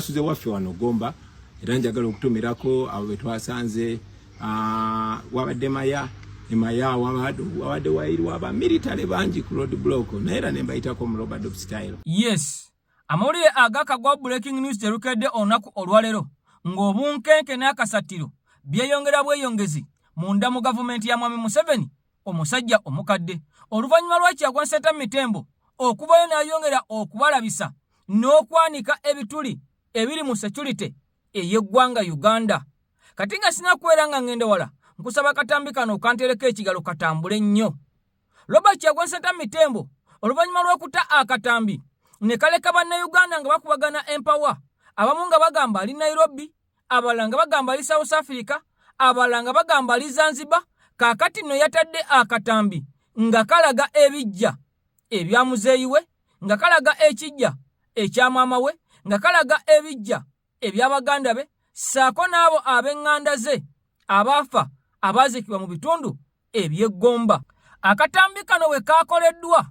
basuze waffe wano Gomba era njagala okutumirako abo betwasanze wabadde maya wabadde wairwa aba military banji ku road block naera ne mbayitako mu Robert of style. Yes, amawulire agakagwa breaking news terukedde onaku olwalero ng'obunkenke n'akasatiro byeyongera bweyongezi munda mu gavumenti ya Mwami Museveni omusajja omukadde oluvannyuma lw'Ekyaggwa Ssentamu Mitembo okuvayo n'ayongera okubalabisa n'okwanika ebituli ebiri mu security ey'eggwanga Uganda. Kati nga sina kubeera nga ngende wala nkusaba katambi kano okantereko ekigalo katambule nnyo. Robert Kyaggwa Ssentamu Mitembo oluvannyuma lw'okutta akatambi ne kaleka bannayuganda nga bakubagana empawa, abamu nga bagamba ali Nairobi, abalala nga bagamba ali South Africa, abalala nga bagamba ali Zanzibar. Kaakati nno yatadde akatambi nga kalaga ebijja ebya muzeeyi we, nga kalaga ekijja ekya maama we, nga kalaga ebijja eby'abaganda be, saako n'abo ab'eŋŋanda ze abaafa abaazikibwa mu bitundu eby'eggomba. Akatambi kano we kaakoleddwa,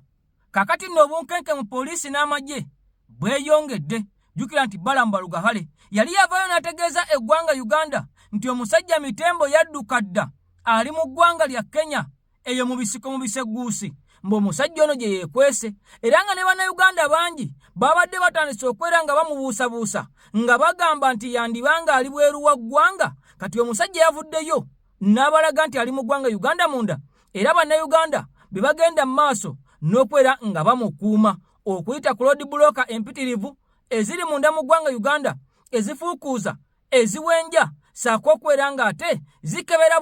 kaakati nno obunkenke mu poliisi n'amagye bweyongedde. Jjukira nti Balamu Balugahale yali yavaayo n'ategeeza eggwanga Uganda nti omusajja Mitembo yadduka dda ali mu ggwanga lya Kenya eyo mu bisiko mu bisegguusi, ng'omusajja ono gye yeekwese, era nga ne bannayuganda bangi babadde batandise okwera nga bamubuusabuusa nga bagamba nti yandibanga ali bweru wa ggwanga. Kati omusajja yavuddeyo n'abalaga nti ali mu ggwanga Uganda munda, era bannayuganda be bagenda mu maaso n'okwera nga bamukuuma okuyita ku road block empitirivu eziri munda mu ggwanga Uganda, ezifuukuuza, eziwenja, saako okwera nga ate zikebera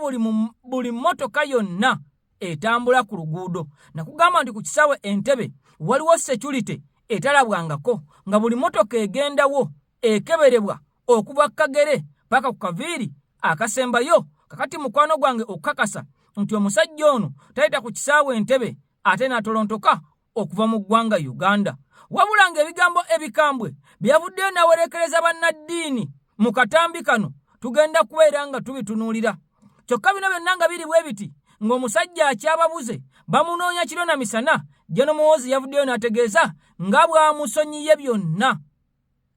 buli mmotoka yonna etambula ku luguudo. Nakugamba nti ku kisaawe Entebbe waliwo security etalabwangako, nga buli mmotoka egendawo ekeberebwa okuva Kagere paka ku Kaviiri akasembayo. Kakati mukwano gwange okukakasa nti omusajja ono tayita ku kisaawe Entebbe ate n'atolontoka okuva mu ggwanga Uganda. Wabula ng'ebigambo ebikambwe byavuddeyo n'awerekereza bannaddiini mu katambi kano tugenda kubeera nga tubitunuulira. Kyokka bino byonna nga biri bwe biti ng'omusajja akyababuze bamunoonya kiro na misana, Jeno Muhoozi yavuddeyo n'ategeeza nga bwamusonyiye byonna.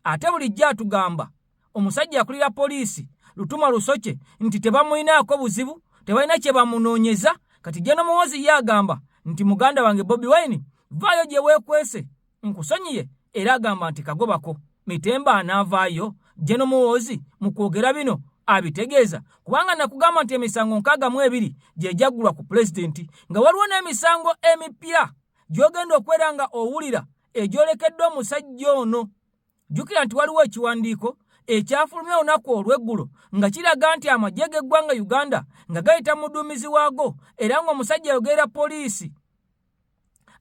Ate bulijjo atugamba omusajja akulira poliisi Lutuma Lusoche nti tebamulinaako buzibu, tebalina kye bamunoonyeza. Kati Jeno Muhoozi ye agamba nti muganda wange Bobi Wine vaayo gye weekwese nkusonyiye, era agamba nti kagobako Mitembo anaavaayo. Jeno Muhoozi mu kwogera bino abitegeeza kubanga nakugamba nti emisango 62 gye jaggulwa ku pulezidenti, nga waliwo n'emisango emipya gy'ogenda okwera nga owulira egyolekedde omusajja ono. Jjukira nti waliwo ekiwandiiko ekyafulumya olunaku olw'eggulo nga kiraga nti amagye g'eggwanga Uganda nga gayita muduumizi waago, era ng'omusajja ayogerera poliisi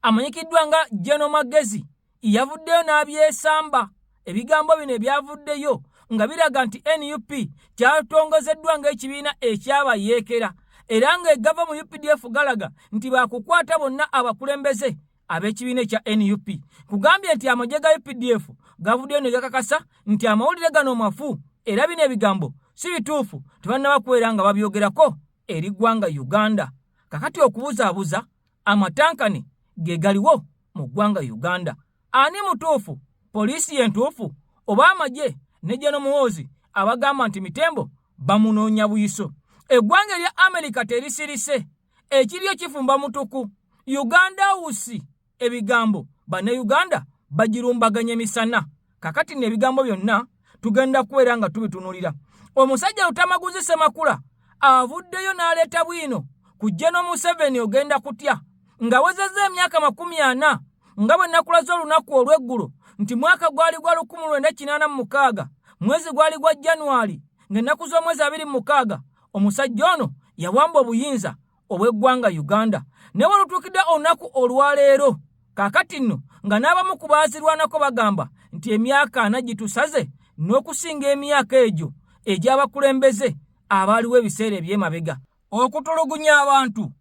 amanyikiddwa nga Jeno Magezi yavuddeyo n'abyesamba. Ebigambo bino ebyavuddeyo nga biraga nti NUP kyatongozeddwa ng'ekibiina ekyabayeekera, era ng'egava mu UPDF galaga nti baakukwata bonna abakulembeze ab'ekibiina ekya NUP. Kugambye nti amagye ga UPDF gavuddeyo ne gakakasa nti amawulire gano mafu, era bino ebigambo si bituufu, tebannaba kubeera nga babyogerako eri ggwanga Uganda. Kakati okubuzaabuza amatankane ge galiwo mu ggwanga Uganda. Ani mutuufu? Poliisi yentuufu oba amagye ne Jeno Muhoozi abagamba nti Mitembo bamunoonya buyiso? Eggwanga erya Amerika terisirise, ekiriyo kifumba mutuku. Uganda usi ebigambo bannayuganda bagirumbaganye misana. Kakati n'ebigambo byonna tugenda kubeera nga tubitunulira. Omusajja Lutamaguzi Ssemakula avuddeyo n'aleeta bwino ku Jeno Museveni ogenda kutya, nga wezezza emyaka 40 nga bwe nakulaze olunaku olw'eggulo nti mwaka gwali gwa 1986 mwezi gwali gwa January ng'ennaku z'omwezi 26 omusajja ono yawamba obuyinza obw'eggwanga Uganda. Ne bwe lutuukidde olunaku olwaleero kaakati nno nga n'abamu ku baazirwanako bagamba nti emyaka 4 gitusaze n'okusinga emyaka egyo egy'abakulembeze abaaliwo ebiseera eby'emabega. Okutulugunya abantu,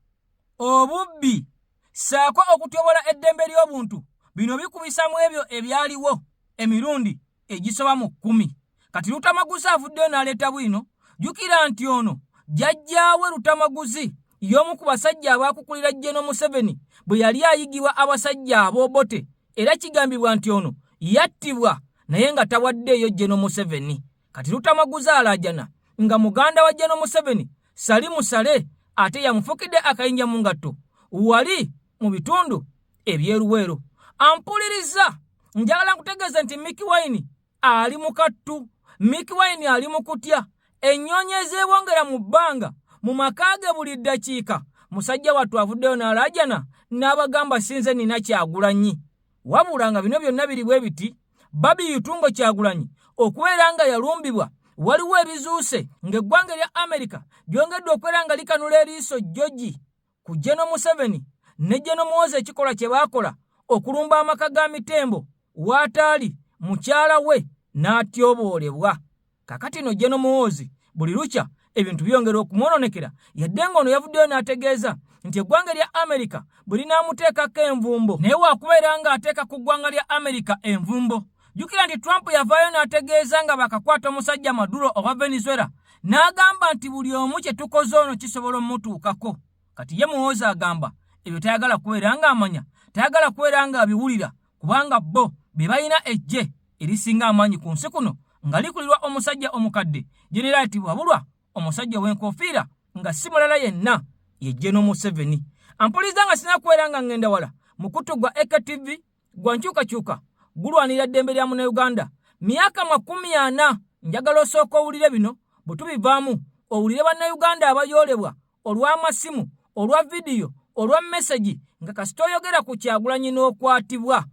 obubbi, saako okutyobola eddembe ly'obuntu, bino bikubisa mu ebyo ebyaliwo emirundi egisoba mu 10. Kati Lutamaguzi avuddeyo n'aleeta bwino. Jjukira nti ono jjajjaawe Lutamaguzi y'omu ku basajja abaakukulira Jeno Museveni bwe yali ayigibwa abasajja ab'obote, era kigambibwa nti ono yattibwa naye nga tawaddeeyo General Museveni. Kati Lutamaguza alaajana nga muganda wa General Museveni Sali Musale ate yamufukidde akayinja mu ngatto wali mu bitundu ebyeruweero. Ampuliriza, njagala nkutegeeza nti Mickey Wine ali mu kattu, Mickey Wine ali mu kutya, ennyonyi ezeebongera mu bbanga mu maka ge buli ddakiika. Musajja wattu avuddeyo n'alaajana n'abagamba sinze nina Kyagulanyi. Wabula nga bino byonna biri bwe biti, Babi Yutungo Kyagulanyi okubeera nga yalumbibwa, waliwo ebizuuse ng'eggwanga lya Amerika lyongedde okubeera nga likanula eriiso George ku General Museveni ne General Muhoozi ekikola kye baakola okulumba amaka ga Mitembo w'ataali mukyala we n'atyoboolebwa. Kakati no General Muhoozi buli lukya ebintu byongera okumwononekera, yadde ng'ono yavuddeyo n'ategeeza nti eggwanga lya Amerika bwe linaamuteekako envumbo naye waakubeera ng'ateeka ku ggwanga lya Amerika envumbo. Jukira nti Trump yavaayo n'ategeeza nga bakakwata omusajja Maduro owa Venezuela n'agamba nti buli omu kye tukoze ono kisobola omutuukako. Kati ye Muhoozi agamba ebyo tayagala kubeera ng'amanya, tayagala kubeera ng'abiwulira, kubanga bo be balina ejje erisinga amaanyi ku nsi kuno nga likulirwa omusajja omukadde Jenerali wabulwa omusajja w'enkofiira nga si mulala yenna ye General Museveni. Ampuliza nga sina kubeera nga ngenda wala mukutu gwa EKTV gwa nkyukakyuka gulwanira ddembe lya Munnayuganda myaka 40. Njagala osooka owulire bino bwe tubivaamu, owulire bannayuganda abayoolebwa olw'amasimu, olwa vidiyo, olwa meseji nga kasita oyogera ku Kyagulanyi n'okwatibwa.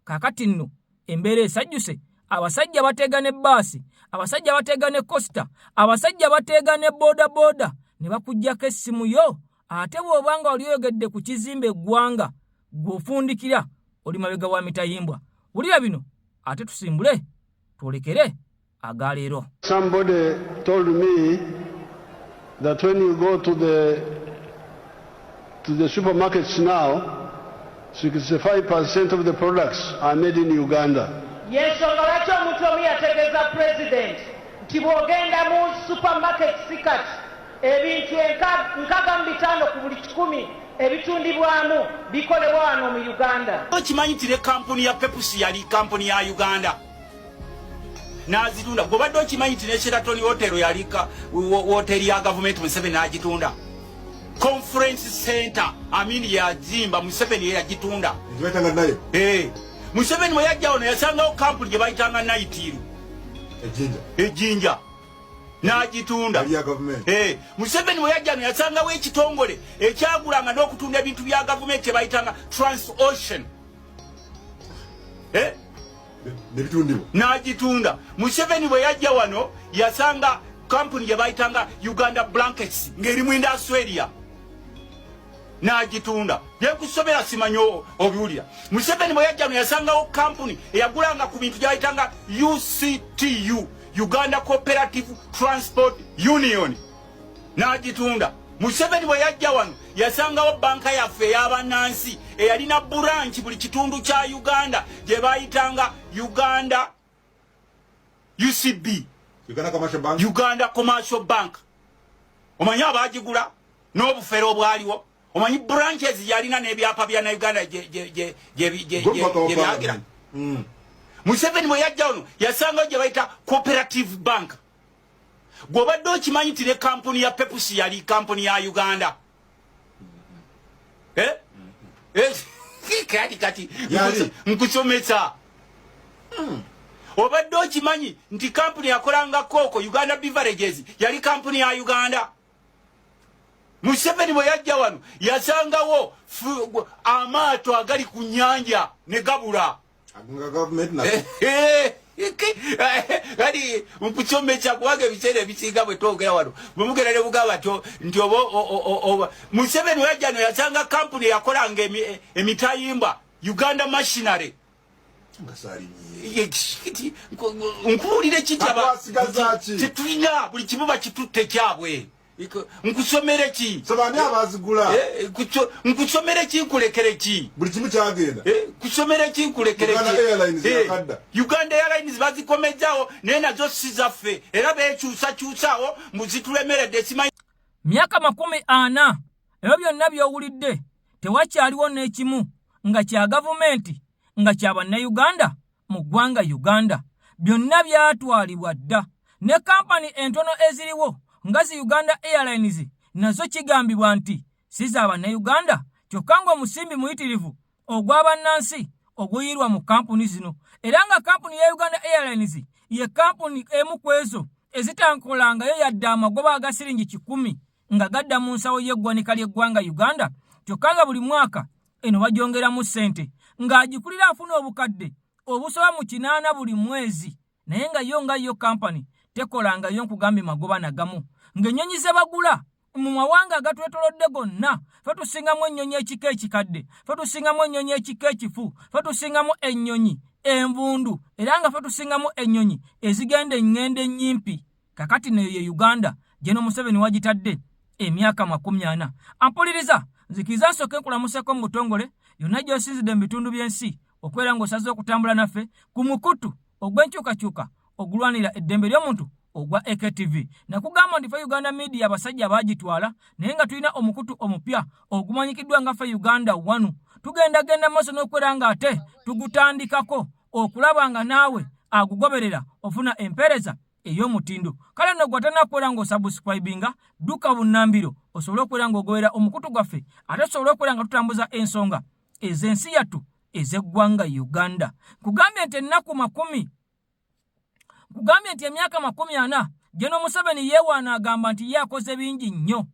Kaakati nno embeera esajjuse, abasajja bateega ne bbaasi, abasajja bateega ne kosita, abasajja bateega ne boodabooda ne bakuggyako essimu yo, ate bw'obanga oliyogedde ku kizimbe eggwanga gw'ofundikira oli mabega wa mitayimbwa. Wulira bino ate tusimbule twolekere agaleero. Somebody told me that when you go to the supermarkets now, 65% of the products are made in Uganda. Yensonga lwaki omuntu omu yategeeza president nti bw'ogenda mu supermarkets kati ebintu 65 ku buli 100 ebitundibwamu bikolebwa wano mu Uganda. Okimanyi nti kampuni ya Pepsi yali kampuni ya Uganda n'azitunda. Gwobadde okimanyi nti ne Sheraton Hotel yali hoteli ya gavumenti Museveni n'agitunda. Conference Center yazimba Museveni yagitunda. Museveni bwe yajja wano yasangawo kampuni gye bayitanga Naitiru ejjinja n'agitunda. Museveni bwe yajja wano yasangawo ekitongole ekyagulanga n'okutunda ebintu bya gavumenti kye bayitanga Transocean n'agitunda. Museveni bwe yajja wano yasanga kampuni gye bayitanga Uganda Blankets ng'erimu Australia n'agitunda. Byekusomera simanyi obiwulira. Museveni bwe yajja yasangawo kampuni eyagulanga ku bintu gy'ayitanga UCTU, Uganda Cooperative Transport Union, n'agitunda. Museveni bwe yajja wano yasangawo banka yaffe ey'abannansi eyalina branch buli kitundu kya Uganda gye bayitanga Uganda UCB, Uganda Commercial Bank. Omanyi abagigula n'obufere obwaliwo? Omanyi branches yalina n'ebyapa bya Uganda gye byagira? Museveni bwe yajja wano yasangawo gye bayita Cooperative Bank. Gwobadde okimanyi nti ne kampuni ya Pepsi yali kampuni ya Uganda? Kati nkusomesa. Obadde okimanyi nti kampuni yakolanga Coco Uganda Beverages yali kampuni ya Uganda? Museveni bwe yajja wano yasangawo amaato agali ku nnyanja ne gabula. Kati nkusomesa kubanga ebiseera ebisinga bwe twogera wano bwe mugera ne bugaba nti Museveni bwe yajja wano yasanga kampuni yakolanga emitayimba Uganda Machinery. Nkuwulire tetulina buli kimu bakitutte kyabwe. Nkusomere ki? Sabani abazigula. Nkusomere ki nkulekere ki? Buli kimu kyagenda. Kusomere ki nkulekere ki? Uganda Airlines yakadda. Uganda Airlines bazikomezawo naye nazo si zaffe era beekyusakyusawo muzitulemeredde simanyi. Myaka 40 ebyo byonna by'owulidde tewakyaliwo n'ekimu nga kya gavumenti nga kya bannayuganda mu ggwanga Uganda. byonna byatwalibwa dda ne kampani entono eziriwo nga zi Uganda Airlines nazo kigambibwa nti siza Uganda kyokka ng'omusimbi muyitirivu ogw'abannansi oguyirwa mu kampuni zino era nga kampuni ya Uganda Airlines ye kampuni emu ku ezo ezitankolangayo yadde amagoba aga siringi 10 nga gadda mu nsawo y'eggwanika ly'eggwanga Uganda kyokka nga buli mwaka eno bagyongeramu ssente ng'agikulira afuna obukadde obusoba mu 8 buli mwezi naye nga yo kampani tekolangayo nkugambye magoba nagamu ng'ennyonyi ze bagula mu mawanga agatwetolodde gonna fe tusingamu ennyonyi ekika ekikadde fe tusingamu ennyonyi ekika ekifu fe tusingamu ennyonyi envundu era nga fe tusingamu ennyonyi ezigenda engende ennyimpi kakati neyo ye Uganda General Museveni wagitadde emyaka 40 ampuliriza nzikiriza nsooke nkulamuseko mu butongole yonna gy'osinzidde mu bitundu by'ensi okwera ng'osaze okutambula naffe ku mukutu ogw'enkyukakyuka ogulwanira eddembe ly'omuntu ogwa AKTV nakugamba nti fe Uganda Media abasajja bagitwala naye nga tulina omukutu omupya ogumanyikiddwa nga fe Uganda 1 tugenda maaso n'okwera nga ate tugutandikako okulaba nga naawe agugoberera ofuna empeereza ey'omutindo kale no gwatana kwera ng'osubscribinga duka bunnambiro osobola okwera ng'ogoberera omukutu gwaffe ate osobola okwera nga tutambuza ensonga ez'ensi yattu ez'eggwanga Uganda kugambye nti ennaku 10 kugambye nti emyaka 40 General Museveni yeewaana agamba nti yakoze bingi nnyo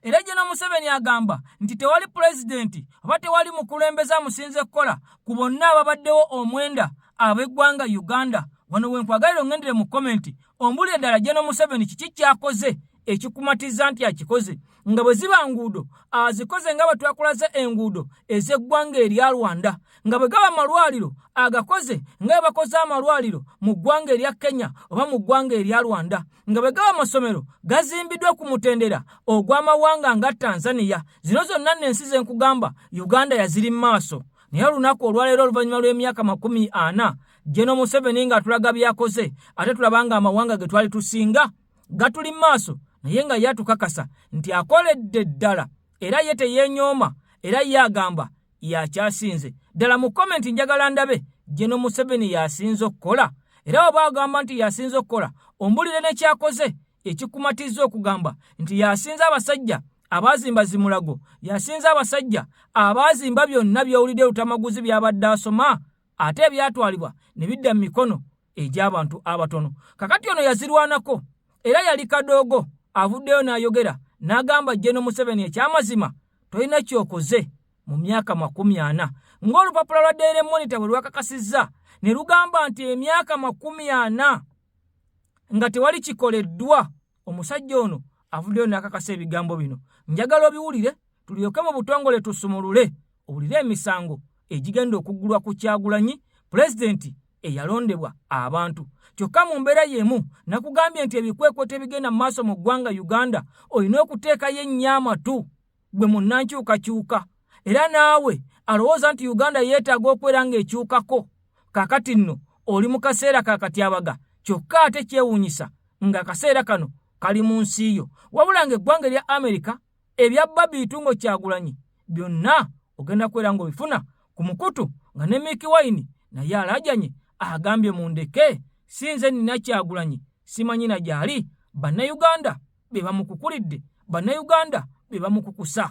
era General Museveni agamba nti tewali pulezidenti oba tewali mukulembeza musinze kukola ku bonna ababaddewo omwenda ab'eggwanga Uganda wano wenkwagalira ongendere mu komenti ombulire ddala General Museveni kiki kyakoze ekikumatiza nti akikoze nga bwe ziba nguudo azikoze nga batwakulaze enguudo ez'eggwanga erya Rwanda nga bwe gaba amalwaliro agakoze nga bakoze amalwaliro mu ggwanga erya Kenya oba mu ggwanga erya Rwanda nga bwe gaba amasomero gazimbiddwa ku mutendera ogw'amawanga nga Tanzania zino zonna n'ensi ze nkugamba Uganda yaziri mu maaso naye olunaku olwaleero oluvannyuma lw'emyaka 40 General Museveni nga tulaga byakoze ate tulabanga amawanga ge twali tusinga gatuli mu maaso naye nga yatukakasa nti akoledde ddala era ye teyeenyooma era yagamba yakyasinze ddala mu komenti njagala ndabe General Museveni yasinze okukola era oba agamba nti yasinze okukola ombulire n'ekyakoze ekikumatiza okugamba nti yasinze abasajja abazimba Zimulago yasinze abasajja abazimba byonna by'owulidde lutamaguzi byabadde asoma ate ebyatwalibwa ne bidda mu mikono egy'abantu abatono kakati ono yazirwanako era yali kadoogo avuddeyo n'ayogera n'agamba General Museveni ekyamazima tolina kyokoze mu myaka 40 ng'olupapula lwa Daily Monitor bwe lwakakasizza ne lugamba nti emyaka 40 nga tewali kikoleddwa omusajja ono avuddeyo n'akakasa ebigambo bino njagala obiwulire tulyoke mu butongole tusumulule owulire emisango egigenda okuggulwa ku Kyagulanyi pulezidenti eyalondebwa abantu kyokka mu mbeera yemu nakugambye nti ebikwekweto ebigenda mu maaso mu ggwanga Uganda olina okuteekayo ennyamatu gwe munnankyukakyuka era naawe alowooza nti Uganda yeetaaga okwera ng'ekyukako kakati nno oli mu kaseera kakatyabaga kyokka ate kyewuunyisa nga akaseera kano kali mu nsi yo wabula ng'eggwanga erya Amerika ebya Babiitungo Kyagulanyi byonna ogenda kwera ng'obifuna ku mukutu nga ne Mickey Wine naye alajanye agambye mundeke sinze nina Kyagulanyi simanyi na gyali bannayuganda be bamukukulidde bannayuganda be bamukukusa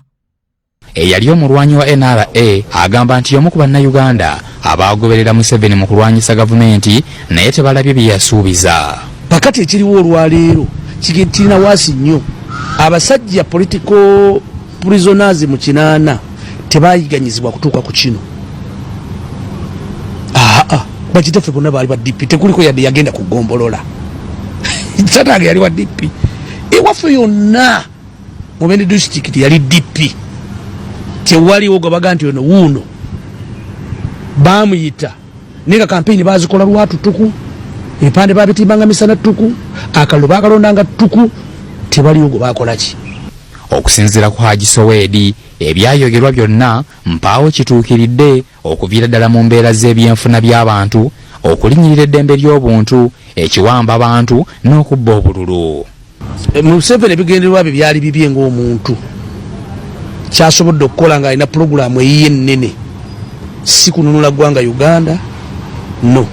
eyali omulwanyi wa NRA agamba nti omu ku bannayuganda abagoberera Museveni mu kulwanyisa gavumenti naye tebalabye bye yasuubiza pakati ekiriwo olwaleero kirina waasi nnyo abasajja political prisoners mu 8 tebayiganyizibwa kutuuka ku kino bakitaffe bonna baali ba DP tekuliko yadde yagenda kugombolola Sataga yali wa DP ewaffe yonna mu Bendi district yali DP tewaliwo gwabaga nti ono wuuno bamuyita nega kampeni bazikola lwatu tuku ebipande babitimbanga misana tuku akalulu bakalondanga tuku tewaliwo gwabakola ki okusinzira ku Haji Soweedi ebyayogerwa byonna mpaawo kituukiridde okuviira ddala mu mbeera z'ebyenfuna by'abantu okulinyirira eddembe ly'obuntu ekiwamba abantu n'okubba obululu Museveni ebigendererwa bye byali bibye ng'omuntu kyasobodde okukola nga alina pulogulaamu eyiye ennene si kununula ggwanga Uganda no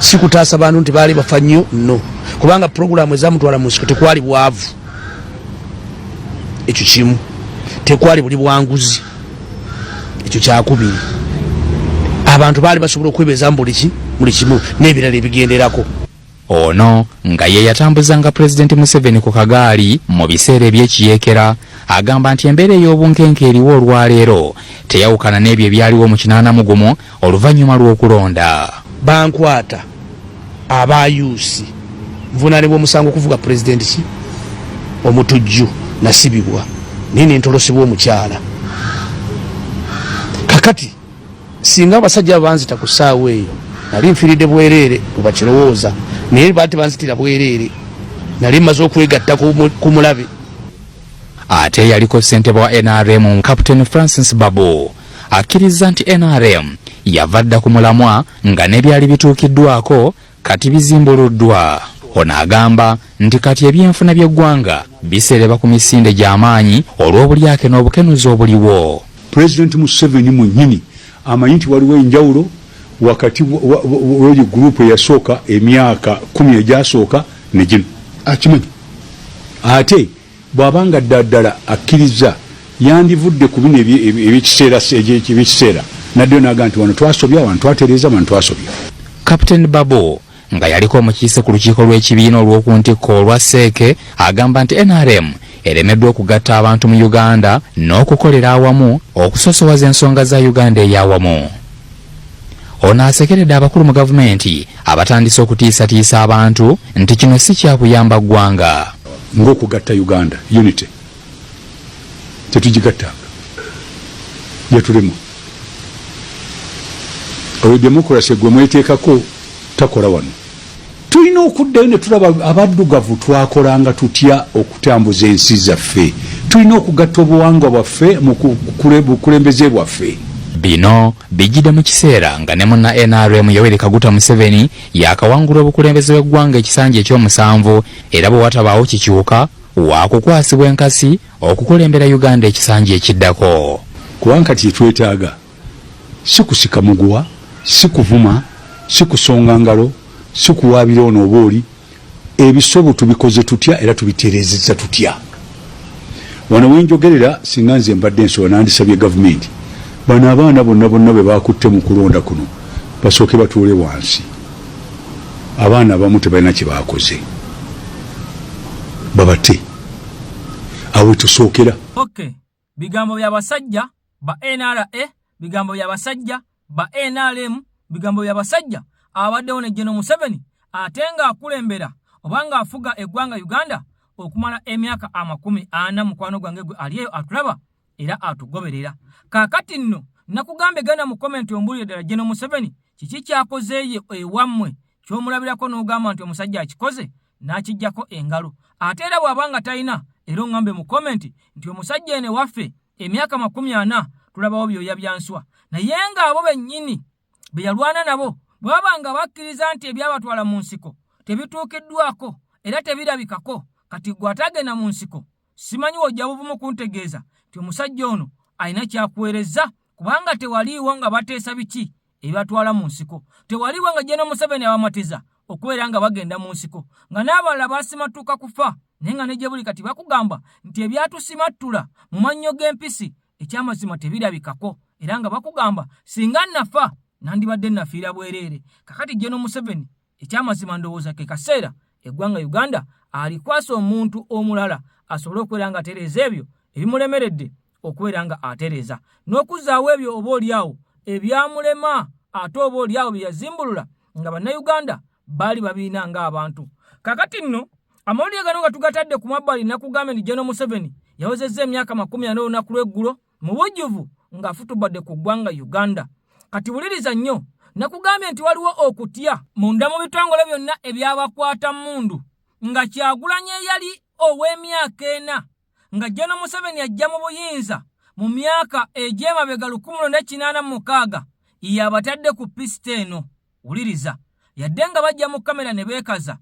sikutaasa bantu nti baali bafa nnyo no kubanga programu ezamutwala mu nsiko tekwali bwavu ekyo kimu tekwali buli bwanguzi ekyo kyakubiri abantu baali basobola okwebeza buli kimu n'ebirala ebigenderako. Ono nga ye yatambuzanga President Museveni ku kagaali mu biseera eby'ekiyeekera agamba nti embeera ey'obunkenke eriwo olwaleero teyawukana n'ebyo ebyaliwo mu 81 oluvannyuma lw'okulonda. Bankwata abayusi nvunaanibwa omusango okuvuga President ki omutujju nasibibwa nini ntolosibwa omukyala. Kakati singa abasajja banzita ku ssaawa eyo nali nfiridde bwereere bwebakirowooza naye baati banzitira bwereere nali mmaze okwegatta ku mulabe. Ate yaliko ssentebe wa NRM Captain Francis Babu akkiriza nti NRM yavadda ku mulamwa nga n'ebyali bituukiddwako kati bizimbuluddwa. Ono agamba nti kati ebyenfuna by'eggwanga bisereba ku misinde gy'amaanyi olw'obulyake n'obukenuzi obuliwo. President Museveni mwennyini amanyi nti waliwo enjawulo wakati w'eyo gurupu eyasooka emyaka 10 egyasooka ne gino akimanyi. Ate bw'abanga ddala akkiriza yandivudde ku bino eby'ekiseera nadde n'agamba nti wano twasobya wano twatereeza wano twasobya. Captain Babu nga yaliko omukiise ku lukiiko lw'ekibiina olw'oku ntikko olwa Seeke agamba nti NRM eremeddwa okugatta abantu mu Uganda n'okukolera awamu okusosowaza ensonga za Uganda ey'awamu. Ono asekeredde abakulu mu gavumenti abatandise okutiisatiisa abantu nti kino si kyakuyamba ggwanga. Ng'okugatta Uganda unity tetugigattanga yatulema. Oyo demokrasi gwe mweteekako takola wano. Tulina okuddayo ne tulaba abaddugavu twakolanga tutya okutambuza ensi zaffe. Tulina okugatta obuwangwa bwaffe mu bukulembeze bwaffe. Bino bijjidde mu kiseera nga ne munna NRM Yoweri Kaguta Museveni yakawangula obukulembeze bw'eggwanga ekisanja eky'omusanvu era bwe watabaawo kikyuka waakukwasibwa enkasi okukulembera Uganda ekisanja ekiddako. Kubanga kati twetaaga si kusika muguwa, si kuvuma, si kusonga ngalo, si kuwaabira ono obooli. Ebisobo tubikoze tutya era tubitereezezza tutya. Wano wenjogerera singa nze mbadde nsooba nandisabye gavumenti bano abaana bonna bwe bakutte mu kulonda kuno basooke batuule wansi. Abaana abamu tebalina kye baakoze babate awe tusookera. Okay, bigambo bya basajja ba NRA, bigambo bya basajja ba NRM, bigambo bya basajja abaddewo ne General Museveni ate nga akulembera obanga afuga eggwanga Uganda okumala emyaka 40 mukwano gwange gwe aliyeyo atulaba era atugoberera. Kakati nno nakugambe gana mu comment ombulire ddala General Museveni kiki kyakoze ewammwe kyomulabirako n'ogamba nti omusajja akikoze n'akijjako engalo. Ate era bw'abanga talina era ongambe mu comment nti omusajja ene waffe emyaka 40 tulabawo byoya byanswa naye nga abo bennyini be yalwana nabo bwabanga bakkiriza nti ebyabatwala mu nsiko tebituukiddwako era tebirabikako kati gwatagenda mu nsiko simanyi wojja buvumu kuntegeeza nti omusajja ono alina kyakuweereza kubanga tewaliiwo nga bateesa biki ebibatwala mu nsiko. Tewaliiwo nga General Museveni abamatiza okubeera nga bagenda mu nsiko nga n'abalala basimattuka kufa naye nga ne buli kati bakugamba nti ebyatusimattula mu mannyo g'empisi ekyamazima tebirabikako era nga bakugamba singa nafa nandibadde nafiira bwereere. Kakati General Museveni ekyamazima ndowooza ke kaseera eggwanga Uganda alikwasa omuntu omulala asobole okubeera nga atereeza ebyo ebimulemeredde okubeera nga atereeza n'okuzaawo ebyo oba oliawo ebyamulema ate oba oliawo bye yazimbulula nga bannayuganda baali babiina ng'abantu. Kakati nno amawulire gano nga tugatadde ku mabbali nakugambe ni General Museveni yawezezza emyaka 40 n'olunaku lw'eggulo mu bujjuvu ng'afutubadde ku ggwanga Uganda. Kati wuliriza nnyo nakugambye nti waliwo okutya munda mu bitongole byonna ebyabakwata mundu nga Kyagulanyi yali ow'emyaka 4 nga General Museveni ajja mu buyinza mu myaka egy'emabega 1986 yabatadde ku piste eno. Wuliriza yadde nga bajja mu kamera ne beekaza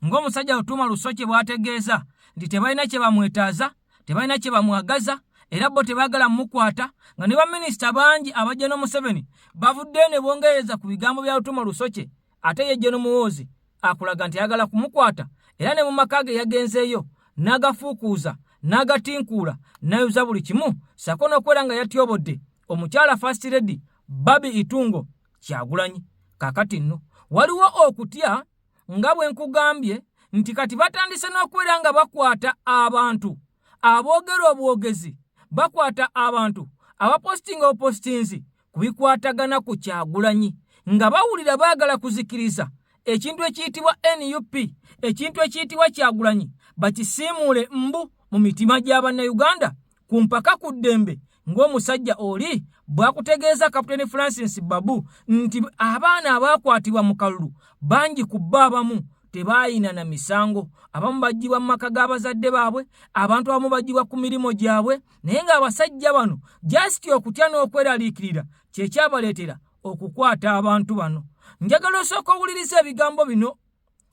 ng'omusajja Lutuma Lusoke bw'ategeeza nti tebalina kye bamwetaaza, tebalina kye bamwagaza era bo tebaagala mukwata nga ne baminisita bangi aba General Museveni bavudde ne bongereza ku bigambo bya Lutuma Lusoke ate ye John Muhoozi akulaga nti ayagala kumukwata era ne mu maka ge yagenzeeyo n'agafuukuuza n'agatinkuula n'ayuza buli kimu sako n'okwera nga yatyobodde omukyala First Lady Babi Itungo Kyagulanyi. Kakati nno waliwo okutya nga bwe nkugambye nti kati batandise n'okwera nga bakwata abantu aboogera obwogezi, bakwata abantu abapostinga opostinzi kubikwatagana ku Kyagulanyi nga bawulira baagala kuzikiriza ekintu ekiyitibwa NUP, ekintu ekiyitibwa Kyagulanyi bakisiimuule mbu mu mitima gy'Abannayuganda ku mpaka ku ddembe ng'omusajja oli bw'akutegeeza Kapiteni Francis Babu nti abaana abaakwatibwa mu kalulu bangi ku bbo abamu tebaayina na misango, abamu baggyibwa mu maka g'abazadde baabwe, abantu abamu baggyibwa ku mirimu gyabwe, naye ng'abasajja bano jasiti okutya n'okweraliikirira kye kyabaleetera okukwata abantu bano. Njagala osooka owuliriza ebigambo bino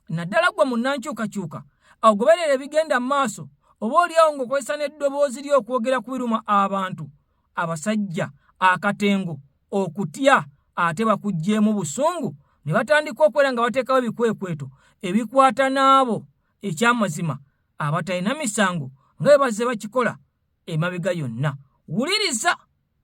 naddala gwe munnankyukakyuka ogoberera ebigenda mu maaso oba oliawo ng'okozesa n'eddoboozi ly'okwogera ku biruma abantu. Abasajja akatengo okutya ate bakuggyemu busungu ne batandika okwera nga bateekawo ebikwekweto ebikwata n'abo ekyamazima abatalina misango nga bwe bazze bakikola emabega yonna. Wuliriza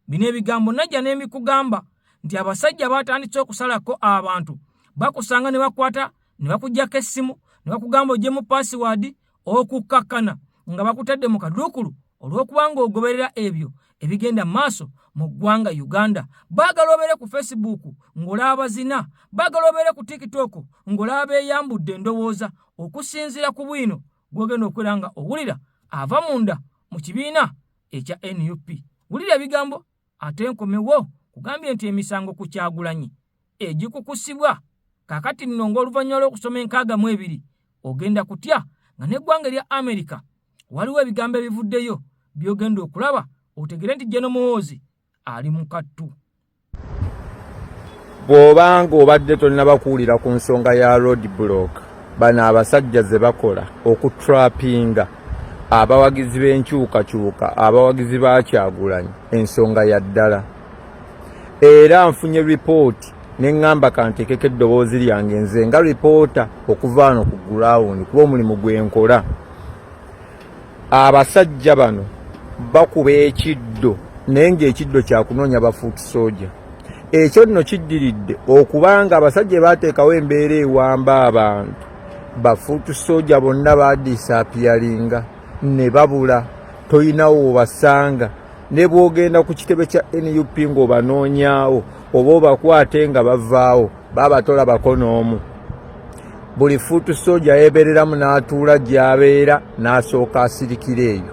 bino ebigambo najja n'embikugamba nti abasajja batandise okusalako abantu bakusanga ne bakwata ne bakuggyako essimu ne bakugamba ogyemu password okukakkana nga bakutadde mu kaduukulu olw'okubanga ogoberera ebyo ebigenda maaso mu ggwanga Uganda. Baagala obeere ku Facebook ng'olaba zina, baagala obeere ku TikTok ng'olaba beeyambudde endowooza okusinziira ku bwino gw'ogenda okwera nga owulira ava munda mu kibiina ekya NUP. Wulira ebigambo ate nkomewo kugambye nti emisango ku Kyagulanyi egikukusibwa kakati nno ng'oluvannyuma lw'okusoma 62 ogenda kutya nga n'eggwanga erya Amerika waliwo ebigambo ebivuddeyo by'ogenda okulaba otegere nti John Muhoozi ali mu kattu. Bw'obanga obadde tolina bakuwulira ku nsonga ya roadblock, bano abasajja ze bakola okutrapinga abawagizi b'enkyukakyuka, abawagizi ba Kyagulanyi ensonga ya ddala. Era nfunye ripooti ne ŋŋamba kanteekeko eddoboozi lyange nze nga ripoota okuva wano ku ground kuba omulimu gwe nkola. Abasajja bano bakuba ekiddo naye ng'ekiddo kyakunoonya bafuuti soja. Ekyo nno kiddiridde okubanga abasajja baateekawo embeera ewamba abantu bafuuti soja bonna baadisaapiyalinga ne babula, toyinawo obasanga. Ne bw'ogenda ku kitebe kya NUP ng'obanoonyaawo oba obakwate nga bavaawo babatola bakonoomu. Buli fuuti soja yeebereramu n'atuula gy'abeera n'asooka asirikira eyo.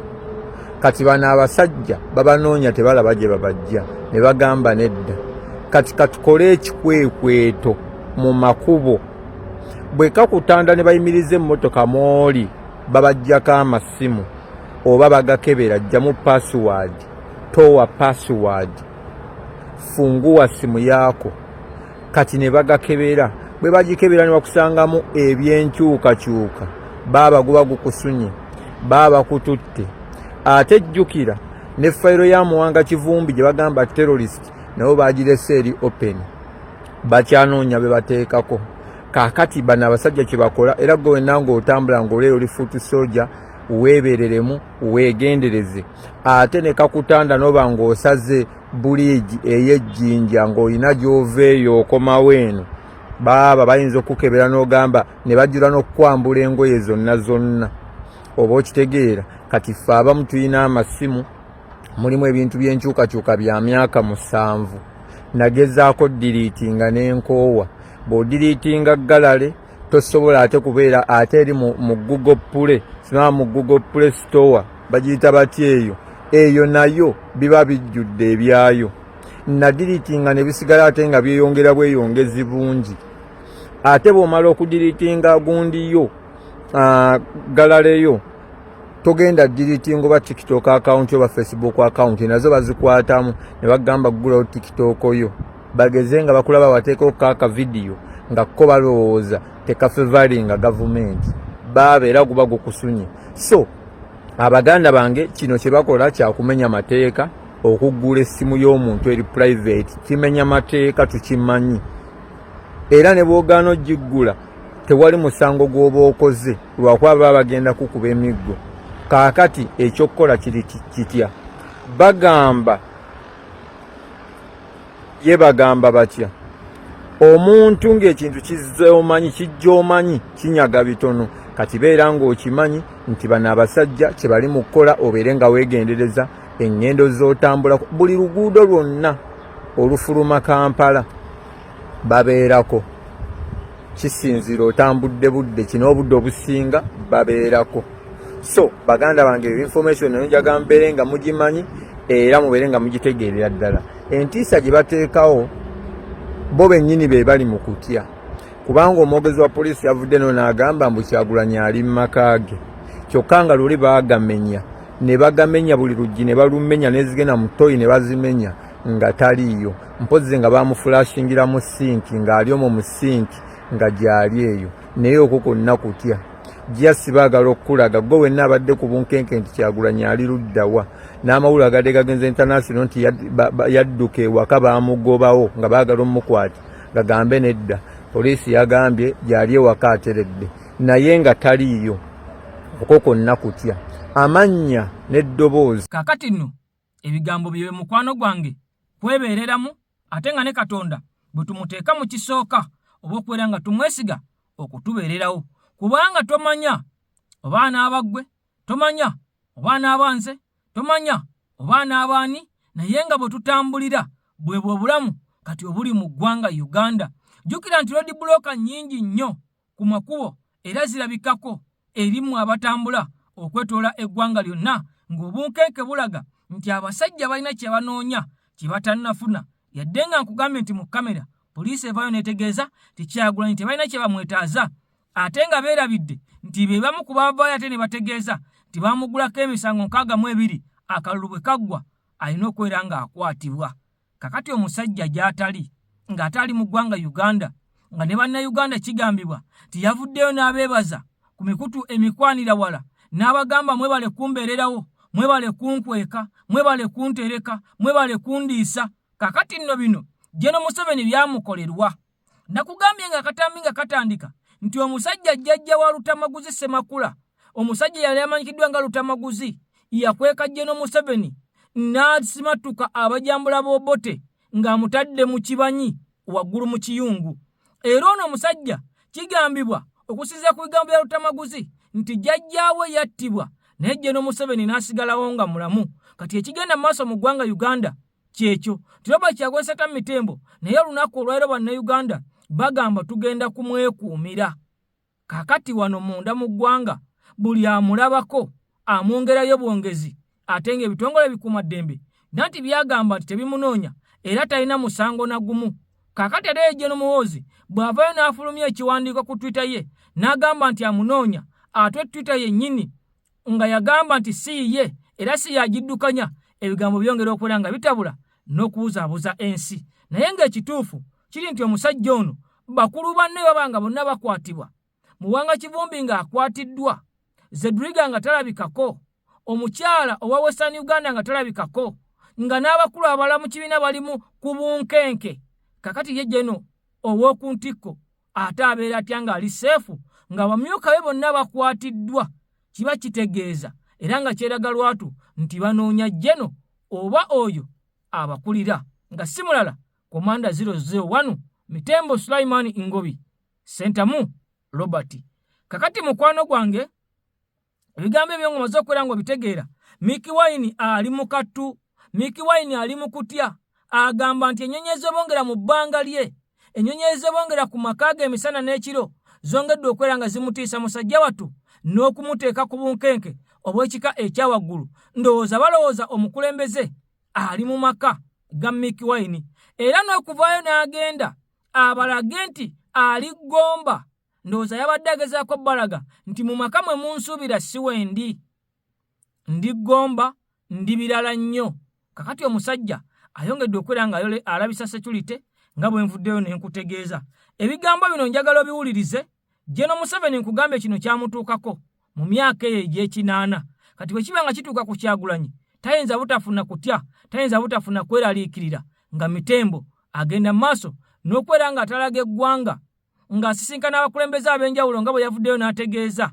Kati bano abasajja babanoonya tebalaba gye babajja ne bagamba nedda. Kati katukole ekikwekweto mu makubo. Bwe kakutanda ne bayimiriza emmotoka mooli babajjako amasimu oba bagakebera, jjamu password, towa password, fungua simu yako. Kati ne bagakebera. Bwe bagikebera ne bakusangamu ebyenkyukakyuka baba guba gukusunye, baba kututte. Ate jjukira ne fayiro ya Muwanga Kivumbi gye bagamba terrorist nabo bagirese eri open, bakyanoonya be bateekako. Kaakati bano abasajja kye bakola, era gwe wenna ng'otambula ng'oleero oli fuuti soja weebereremu weegendereze. Ate ne kakutanda noba ng'osaze buliigi ey'ejjinja ng'olina gy'oveeyo okomawo eno, baba bayinza okukebera n'ogamba ne bajjula n'okukwambula engoye zonna zonna. Oba okitegeera. Kati ffe abamu tulina amasimu mulimu ebintu by'enkyukakyuka bya myaka 7. Nagezaako diriitinga n'enkoowa. Bw'odiriitinga galale tosobola ate kubeera ate eri mu Google Play, sinaba mu Google Play Store bagiyita batya eyo nayo biba bijjudde ebyayo. Nadiriitinga ne bisigala ate nga byeyongera bweyongezi bungi. Ate bw'omala okudiriitinga gundiyo galaleyo togenda diriitinga oba TikTok account oba Facebook account, nazo bazikwatamu ne bagamba gulawo TikTok yo. Bageze nga bakulaba wateekako kaaka video nga ko balowooza tekafevalinga gavumenti, babeera guba gukusunye. So abaganda bange kino kye bakola kya kumenya mateeka, okuggula essimu y'omuntu eri private kimenya mateeka, tukimanyi. era ne bw'ogaana ogiggula tewali musango gw'oba okoze lwakuba baba bagenda kukuba emiggo. Kaakati ekyokukola kiri kitya? Bagamba batya? Omuntu ng'ekintu kijja omanyi kinyaga bitono, kati beera ng'okimanyi nti bano abasajja kye bali mu kukola obeere nga weegendereza enngendo z'otambula. Buli luguudo lwonna olufuluma Kampala babeerako, kisinzira otambudde budde kino obudde obusinga babeerako. So baganda bange information eno njaga mbeere nga mugimanyi era mubeere nga mugitegeerera ddala. Entiisa gye bateekawo bo bennyini be bali mu kutya, kubanga omwogezi wa poliisi yavudde no n'agamba mbu Kyagulanyi ali mu maka ge, kyokka nga luli baagamenya ne bagamenya buli luggi ne balumenya n'ezigenda mu toyi ne bazimenya nga taliiyo, mpozi nga bamufulashingira mu sinki ng'ali omwo mu sinki nga gyali eyo. Naye okwo konna kutya jasi baagala okulaga gwe wenna abadde ku bunkenke nti Kyagulanyi ali luddawa, n'amawulire agadde gagenze international nti yadduka ewaka baamugobawo nga baagala omukwata, gagambe nedda poliisi yagambye gyali ewaka ateredde naye nga taliiyo. Okwo konna kutya amannya n'eddoboozi. Kaakati nno ebigambo byewe mukwano gwange kwebeereramu, ate nga ne Katonda bwe tumuteeka mu kisooka oba okubeera nga tumwesiga okutubeererawo, kubanga tomanya oba anaabagwe, tomanya oba anaabanze, tomanya oba anaabaani, naye nga bwe tutambulira bwe bw'obulamu kati obuli mu ggwanga Uganda. Jjukira nti road block nnyingi nnyo ku makubo era zirabikako erimu abatambula okwetoola eggwanga lyonna, ng'obunkenke bulaga nti abasajja balina kye banoonya kye batannafuna. Yadde nga nkugambye nti mu kamera poliisi evaayo netegeeza nti Kyagulanyi tebalina kye bamwetaaza, ate nga beerabidde nti be bamu ku baavaayo ate ne bategeeza nti baamugulako emisango 62 akalulu bwe kaggwa alina okubeera ng'akwatibwa. Kakati omusajja gy'atali ng'atali mu ggwanga Uganda, nga ne bannayuganda kigambibwa nti yavuddeyo n'abeebaza ku mikutu emikwanira wala, n'abagamba mwebale kumbeererawo, mwebale kunkweka, mwebale kuntereka, mwebale kundiisa. Kakati nno bino Jeno Museveni byamukolerwa. Nakugambye nga katambi nga katandika nti omusajja jjajja wa Lutamaguzi Semakula, omusajja yali amanyikiddwa nga Lutamaguzi, yakweka Jeno Museveni n'asimatuka abajambula b'obote ng'amutadde mu kibanyi waggulu mu kiyungu. Era ono omusajja kigambibwa okusiza ku bigambo bya Lutamaguzi nti jjajjaawe yattibwa naye Jeno Museveni n'asigalawo nga mulamu. Kati ekigenda mu maaso mu ggwanga Uganda kyekyo tiroba kyagweseta mitembo, naye olunaku olwaleero bannayuganda bagamba tugenda kumwekuumira. Kakati wano munda mu ggwanga buli amulabako amwongerayo bwongezi, ate ng'ebitongole bikuumaddembe nanti byagamba nti tebimunoonya era talina musango na gumu. Kakati ate Jeno Muhoozi bw'avaayo n'afulumya ekiwandiiko ku Twitter ye n'agamba nti amunoonya, ate Twitter yennyini nga yagamba nti si ye era si yagiddukanya, ebigambo byongera okubeera nga bitabula n'okubuzaabuza ensi. Naye ng'ekituufu kiri nti omusajja ono bakulu banne babanga bonna bakwatibwa, Muwanga Kivumbi ng'akwatiddwa, Zedriga nga talabikako, omukyala owa Western Uganda nga talabikako, nga n'abakulu abala mu kibiina balimu ku bunkenke. Kakati ye Jeno ow'oku ntikko ate abeera atya ng'ali seefu nga bamyuka be bonna bakwatiddwa? Kiba kitegeeza era nga kyeraga lwatu nti banoonya Jeno oba oyo abakulira, nga si mulala Komanda 001 Mitembo Sulaiman Ngobi, Sentamu Robert. Kakati mukwano gwange ebigambo ebyo ngomaze okubeera ng'obitegeera, Mickey Wine ali mu kattu, Mickey Wine ali mu kutya, agamba nti ennyonyi ez'obongera mu bbanga lye, ennyonyi ez'obongera ku maka ge emisana n'ekiro zongedde okubeera nga zimutiisa musajja wattu n'okumuteeka ku bunkenke obw'ekika ekyawaggulu. Ndowooza balowooza omukulembeze ali mu maka ga Mickey Wine, era n'okuvaayo n'agenda abalage nti ali Gomba. Ndowooza yabadde agezaako balaga nti mu maka mwe munsuubira si wendi, ndi Gomba, ndi birala nnyo. Kakati omusajja ayongedde okubeera nga alabisa security nga bwe nvuddeyo ne nkutegeeza. Ebigambo bino njagala obiwulirize. Jeno Museveni nkugambye kino kyamutuukako mu myaka eyo egy'ekinaana. Kati bwe kiba nga kituuka ku Kyagulanyi tayinza butafuna kutya, tayinza butafuna kweraliikirira nga Mitembo agenda mu maaso n'okwera nga atalaga eggwanga ng'asisinkana abakulembeze ab'enjawulo nga bwe yavuddeyo n'ategeeza.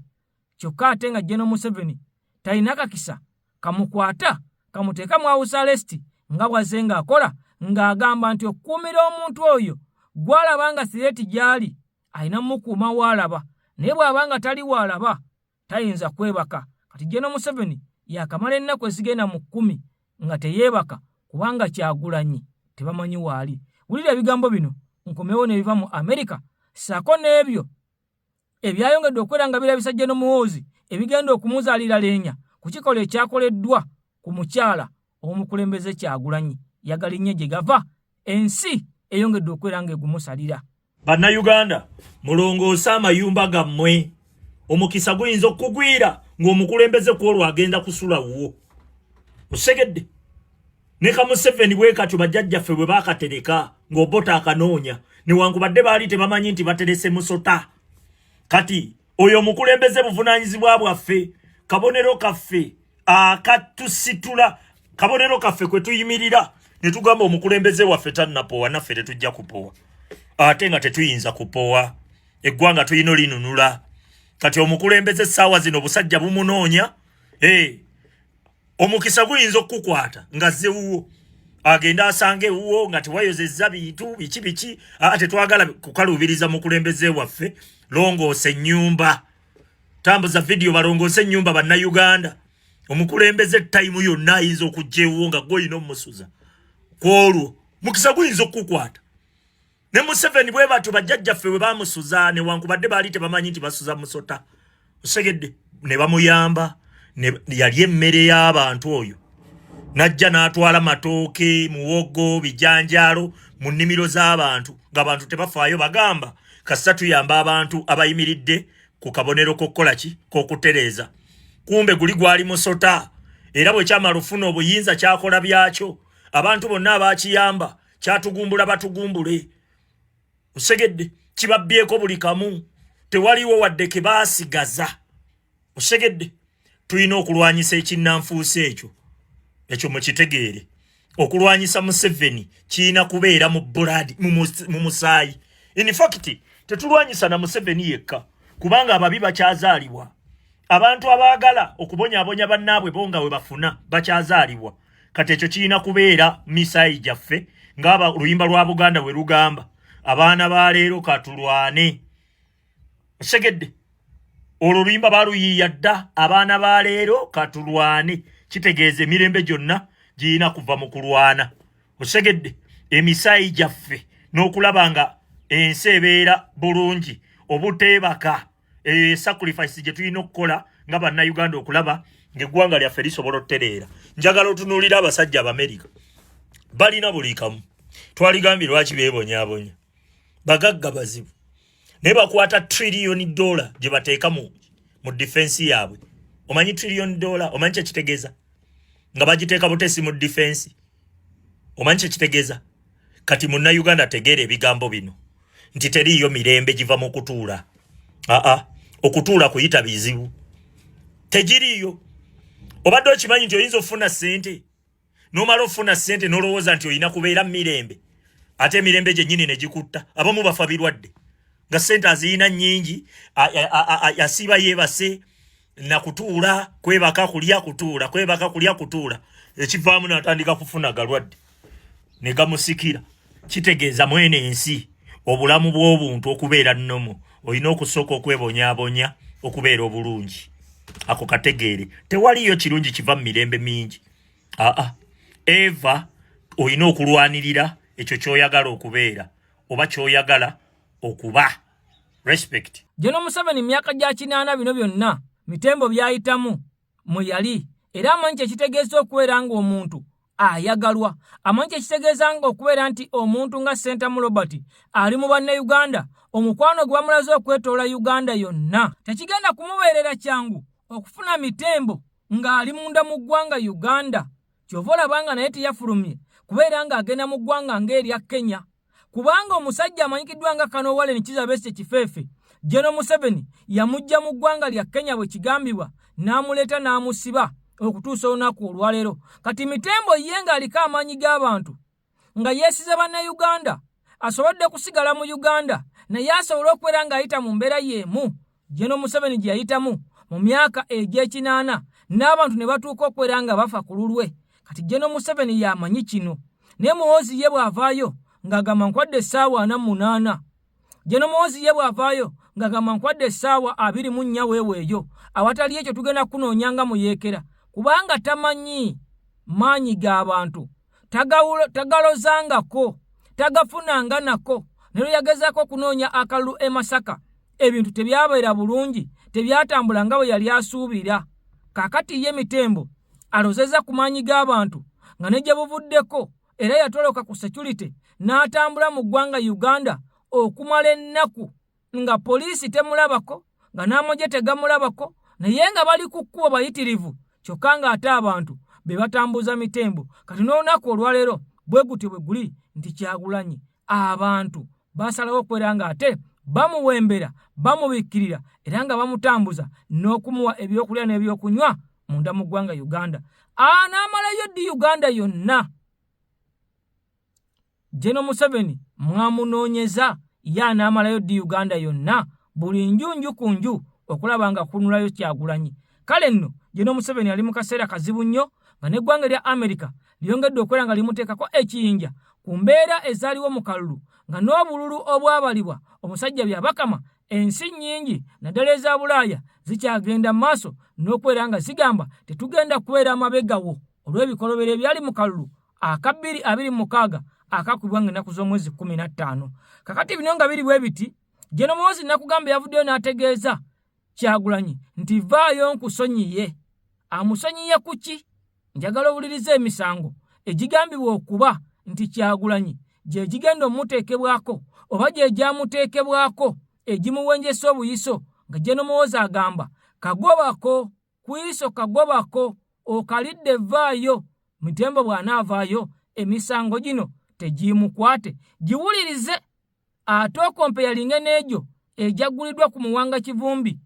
Kyokka ate nga General Museveni talina kakisa kamukwata kamuteeka mu house arrest nga bw'azze ng'akola, ng'agamba nti okukuumira omuntu oyo gw'alaba nga sireeti gy'ali alina mukuuma w'alaba, naye bw'aba nga tali w'alaba tayinza kwebaka. Kati General Museveni yakamala ennaku ezigenda mu 10 nga teyeebaka kubanga Kyagulanyi tebamanyi waali. Wulira ebigambo bino nkomewo ne biva mu Amerika, ssaako n'ebyo ebyayongedde okwera nga birabisa General Muhoozi ebigenda okumuzaalira leenya ku kikolwa ekyakoleddwa ku mukyala omukulembeze Kyagulanyi. Yagalinye gye gava, ensi eyongedde okwera nga egumusalira. Bannayuganda, mulongoosa amayumba gammwe. Omukisa guyinza okugwira ng'omukulembeze kwolwo agenda kusula wuwo. Osegedde ne Museveni bwe katyo bajjajjaffe bwe baakatereka ng'obota akanoonya newankubadde baali tebamanyi nti baterese musota. Kati oyo omukulembeze buvunaanyizibwa bwaffe, kabonero kaffe akatusitula, kabonero kaffe kwe tuyimirira ne tugamba omukulembeze waffe tannapowa, naffe tetujja kupowa. Ate nga tetuyinza kupowa, eggwanga tuyina linunula. Kati omukulembeze ssaawa zino busajja bumunoonya, omukisa guyinza okukwata nga zze wuwo agenda asange wuwo nga tewayozezza bintu biki ate twagala kukaluubiriza mukulembeze waffe, longoose ennyumba, tambuza video balongoose ennyumba bannayuganda. Omukulembeze time yonna ayinza okujja ewuwo nga gw'olina omusuza kwolwo mukisa guyinza okukwata. Ne Museveni bwe batyo bajjajjaffe bwe bamusuza newankubadde baali tebamanyi nti basuza musota. Osegedde ne bamuyamba, yali emmere y'abantu oyo. Najja n'atwala matooke, muwogo, bijanjaalo mu nnimiro z'abantu ng'abantu tebafaayo, bagamba kasita tuyamba abantu abayimiridde ku kabonero k'okukola ki k'okutereeza. Kumbe guli gwali musota, era bwe kyamala ofuna obuyinza kyakola byakyo. Abantu bonna abaakiyamba kyatugumbula batugumbule. Osegedde kibabbyeko buli kamu, tewaliwo wadde ke baasigaza. Osegedde tulina okulwanyisa ekinnanfuusi ekyo mukitegeere. Okulwanyisa Museveni kiina kubeera mu buladi mu musaayi. In fact tetulwanyisa na Museveni yekka kubanga ababi bakyazaalibwa. Abantu abaagala okubonyaabonya bannaabwe bonga we bafuna bakyazaalibwa. Kati ekyo kiina kubeera misaayi gyaffe ng'aba oluyimba lwa Buganda we lugamba, abaana ba leero katulwane. Osegedde olwo oluyimba baluyiiya dda, abaana ba leero katulwane. Kitegeeza emirembe gyonna giyina kuva mu kulwana. Osegedde emisaayi gyaffe n'okulaba nga ensi ebeera bulungi, obuteebaka sacrifice gye tulina okukola nga bannayuganda okulaba ng'eggwanga lyaffe lisobola otutereera. Njagala otunuulira abasajja Abamerika balina buli kamu. Twaligambye lwaki beebonyaabonya, bagagga bazibu naye bakwata $1 trillion gye bateeka mu defense yaabwe. Omanyi $1 trillion omanyi kye kitegeeza? Nga bagiteeka butesi mu defense. Omanyi kye kitegeeza? Kati munnayuganda tegeera ebigambo bino nti teriiyo mirembe giva mu kutuula. Okutuula kuyita bizibu, tegiriiyo. Obadde okimanyi nti oyinza ofuna ssente, n'omala ofuna ssente n'olowooza nti oyina kubeera mirembe, ate emirembe gyennyini ne gikutta. Abamu bafa birwadde nga ssente aziyina nnyingi, yasiiba yeebase na kutuula, kwebaka kulya kutuula, kwebaka kulya kutuula, ekivaamu n'atandika kufuna galwadde ne gamusikira. Kitegeeza mwene ensi obulamu bw'obuntu okubeera nnomo olina okusooka okwebonyaabonya okubeera obulungi. Ako kategeere, tewaliyo kirungi kiva mu mirembe mingi. Eva olina okulwanirira ekyo ky'oyagala okubeera oba ky'oyagala okuba. Respect. General Museveni myaka gya 80 bino byonna mitembo byayitamu mu yali, era amanyi kye kitegeeza okubeera ng'omuntu ayagalwa. Amanyi kye kitegeeza ng'okubeera nti omuntu nga Sentamu Robert ali mu bannayuganda, omukwano gwe bamulaze okwetoola Uganda yonna. Tekigenda kumubeerera kyangu okufuna mitembo ng'ali munda mu ggwanga Uganda. Kyova olabanga naye teyafulumye kubeera ng'agenda mu ggwanga ng'erya Kenya, kubanga omusajja amanyikiddwa nga Kano Warren Kizza Besigye Kifeefe, General Museveni yamujja mu ggwanga lya Kenya bwe kigambibwa, n'amuleeta n'amusiba okutuusa olunaku olwaleero. Kati mitembo ye ng'aliko amaanyi g'abantu nga yeesize bannayuganda asobodde kusigala mu Uganda naye asobola okubeera ng'ayita mu mbeera y'emu General Museveni gye yayitamu mu myaka egy'ekinaana n'abantu ne batuuka okubeera nga bafa ku lulwe. Kati General Museveni yamanyi kino naye Muhoozi ye bw'avaayo ng'agamba nkwadde essaawa 48. General Muhoozi ye bw'avaayo ng'agamba nkwadde essaawa 24 weeweeyo awatali ekyo tugenda kunoonyanga mu yeekera kubanga tamanyi maanyi g'abantu tagalozangako tagafunanga nako nero yagezaako okunoonya akalulu e Masaka ebintu tebyabeera bulungi tebyatambula nga bwe yali asuubira. Kaakati ye Mitembo alozeza ku maanyi g'abantu nga ne gye buvuddeko era yatoloka ku security n'atambula mu ggwanga Uganda okumala ennaku nga poliisi temulabako nga n'amagye tegamulabako naye nga bali ku kkubo bayitirivu kyokka ng'ate abantu be batambuza Mitembo. Kati n'olunaku olwaleero bwe gutyo bwe guli nti Kyagulanyi abantu basalawo okubeera ng'ate bamuwembera bamubikkirira era nga bamutambuza n'okumuwa ebyokulya n'ebyokunywa munda mu ggwanga Uganda. N'amalayo ddi Uganda yonna. General Museveni mwamunoonyeza ye n'amalayo ddi Uganda yonna buli njunju ku nju okulaba nga kunulayo Kyagulanyi. Kale nno General Museveni ali mu kaseera kazibu nnyo nga n'eggwanga lya America lyongedde okubeera nga limuteekako ekiyinja ku mbeera ezaaliwo mu kalulu nga n'obululu obwabalibwa omusajja byabakama ensi nnyingi naddala eza Bulaaya zikyagenda mu maaso n'okubeera nga zigamba tetugenda kubeera amabegawo olw'ebikolobero ebyali mu kalulu aka 2026 akakubibwa ng'ennaku z'omwezi 15. Kakati bino nga biri bwe biti General Muhoozi nakugamba yavuddeyo n'ategeeza Kyagulanyi nti vaayo nkusonyiye. Amusonyiye ku ki? Njagala owulirize emisango egigambibwa okuba nti Kyagulanyi gye gigenda omuteekebwako oba gye gyamuteekebwako egimuwenjesa obuyiso nga General Muhoozi agamba kagobako kuiso kagobako okalidde vaayo. Mitembo bw'anaavaayo emisango gino tegimukwate giwulirize ate okompe yalinga n'egyo ejagguliddwa ku muwanga Kivumbi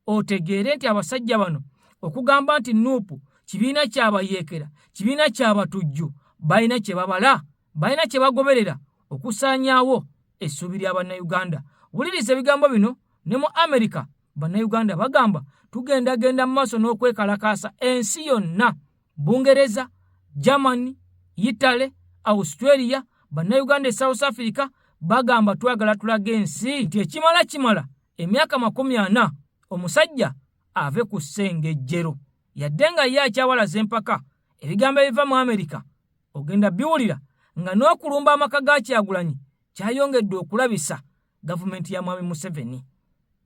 otegeere nti abasajja bano okugamba nti Nuupu kibiina ky'abayeekera kibiina ky'abatujju balina kye babala balina kye bagoberera okusaanyaawo essuubi lya bannayuganda. Wuliriza ebigambo bino ne mu America bannayuganda bagamba tugendagenda mu maaso n'okwekalakaasa ensi yonna Bungereza, Germany, Italy, Australia, bannayuganda e South Africa bagamba twagala tulage ensi nti ekimala emyaka 40 omusajja ave ku ssengejjero yadde nga ye akyawalaza empaka ebigambo ebiva mu America ogenda biwulira nga n'okulumba amaka ga Kyagulanyi kyayongedde okulabisa gavumenti ya Mwami Museveni.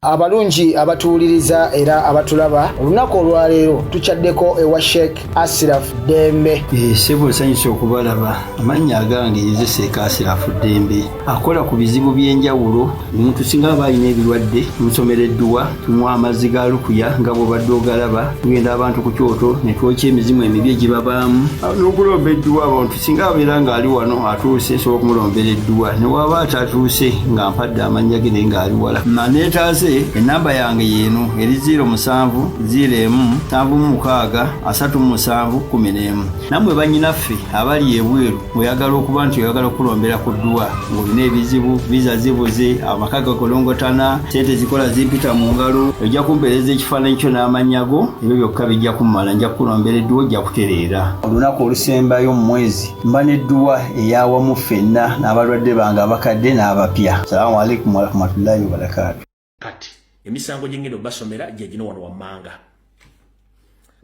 Abalungi abatuwuliriza era abatulaba olunaku olwaleero tukyaddeko ewa Sheikh Ashraf Dembe. Sebo sanyusa okubalaba amannya agange Seeka Ashraf Dembe akola ku bizibu by'enjawulo. Omuntu singa aba alina ebirwadde musomereddwa tumuwa amazzi ga lukuya nga bw'obadde ogalaba tugenda abantu ku kyoto ne twokya emizimu emibi egibabaamu n'okulomba edduwa. Abantu singa abeera ng'ali wano atuuse nsobola okumulombera edduwa ne waba atatuuse nga mpadde amannya ge naye ng'ali wala maneetaase. Enamba yange yeno eri 0707363711. Namwe bannyinaffe abali ebweru oyagala okuba nti oyagala okulombera ku dduwa ng'olina ebizibu viza zibuze amaka gakolongotana sente zikola zimpita mu ngalo ojja kumpeereza ekifaananyi kyo n'amanyago ebyo byokka bijja kummala nja kukulombera edduwa ojja kutereera. Olunaku olusembayo mu mwezi mba n'edduwa eyawamu ffenna n'abalwadde bange abakadde n'abapya. Salaamu alaikum warahmatullahi wabarakatuh. Kati emisango gyengendo basomera gye gino wano wammanga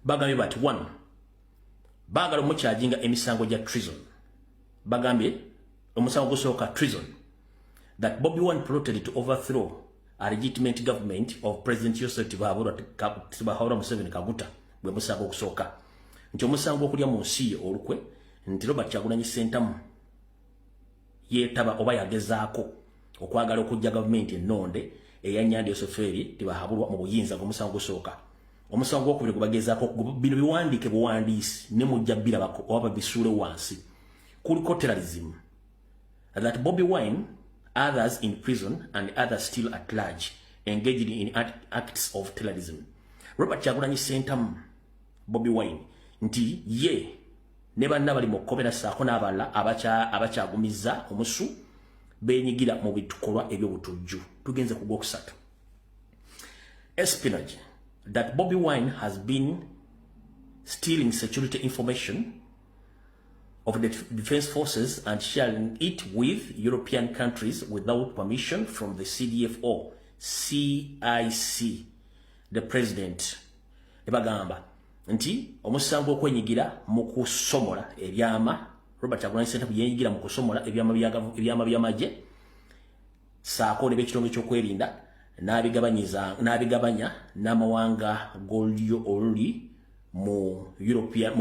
bagambye bati 1 bagala omukyajinga emisango gya treason. Bagambye omusango gusooka treason that Bobi Wine plotted to overthrow a legitimate government of President Joseph Tibahura Museveni Kaguta bwe musango gusooka nti omusango okulya mu nsi olukwe nti Robert Kyagulanyi Ssentamu yeetaba oba yagezaako okwagala okujja gavumenti ennonde eyanyandi Yoseferi tibahabulwa mu buyinza ng'omusango gusooka. Omusango gwokubiri gubagezaako bino biwandiike buwandiisi ne mujja birabako oba bisuule wansi kuliko terrorism that Bobi Wine, others in prison and others still at large engaged in acts of terrorism. Robert Kyagulanyi Ssentamu Bobi Wine nti ye ne banna bali mu kkobera saako n'abalala abakyagumiza omusu benyigira mu bitukolwa ebyobutujju. Tugenze ku gwokusatu. Espionage. That Bobi Wine has been stealing security information of the defense forces and sharing it with European countries without permission from the CDF or CIC, the president. Ebagamba nti omusango okwenyigira mu kusomola ebyama Robert Kyagulanyi Ssentamu yenyigira mu kusomola ebyama byamaje saako ne bekitongo ekyokwerinda n'abigabanya n'amawanga golyo oluli mu European